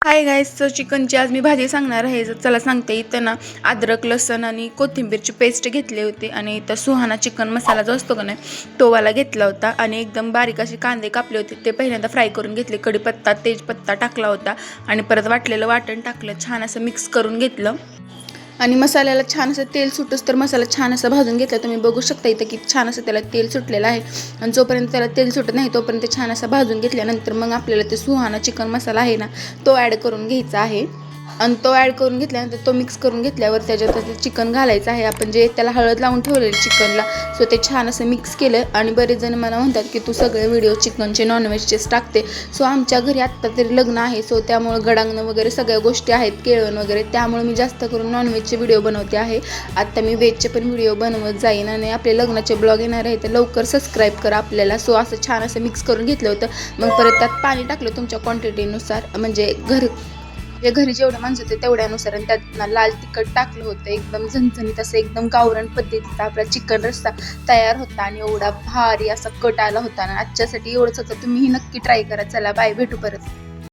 Hi guys, so चिकनची आज मी भाजी सांगणार आहे. चला सांगते. इथं ना अद्रक, लसूण आणि कोथिंबीरची पेस्ट घेतली होती आणि इथं सुहाना चिकन मसाला जो असतो का नाही तो वाला घेतला होता आणि एकदम बारीक असे कांदे कापले होते. ते पहिल्यांदा फ्राय करून घेतले. कढीपत्ता, तेजपत्ता टाकला होता आणि परत वाटलेलं वाटण टाकलं. छान असं मिक्स करून घेतलं आणि मसाल्याला छान असं तेल सुटस तर मसाला छान असा भाजून घेतला. तुम्ही बघू शकता इथं की छान असं त्याला तेल सुटलेलं आहे आणि जोपर्यंत त्याला तेल सुटत नाही तोपर्यंत छान असं भाजून घेतल्यानंतर मग आपल्याला ते सुहाना चिकन मसाला आहे ना तो ॲड करून घ्यायचा आहे आणि तो ॲड करून घेतल्यानंतर तो मिक्स करून घेतल्यावर त्याच्यात ते चिकन घालायचं आहे. आपण जे त्याला हळद लावून ठेवलेलं चिकनला, सो ते छान असं मिक्स केलं. आणि बरेच जण मला म्हणतात की तू सगळे व्हिडिओ चिकनचे नॉनव्हेजचेच टाकते. सो आमच्या घरी आत्ता तरी लग्न आहे, सो त्यामुळे गडांगणं वगैरे सगळ्या गोष्टी आहेत, केळवण वगैरे, त्यामुळे मी जास्त करून नॉनव्हेजचे व्हिडिओ बनवते आहे. आत्ता मी व्हेजचे पण व्हिडिओ बनवत जाईन आणि आपले लग्नाचे ब्लॉग येणार आहे तर लवकर सबस्क्राईब करा आपल्याला. सो असं छान असं मिक्स करून घेतलं होतं. मग परत त्यात पाणी टाकलं तुमच्या क्वांटिटीनुसार, म्हणजे घरी जेवढं माणसं होते तेवढ्यानुसार. आणि त्यात लाल तिखट टाकलं होतं. एकदम झणझणीत असं एकदम गावरान पद्धतीचा आपला चिकन रस्सा तयार होता आणि एवढा भारी असा कट आला होता ना. आजच्यासाठी एवढंच होतं. तुम्हीही नक्की ट्राय करा. चला बाय, भेटू परत.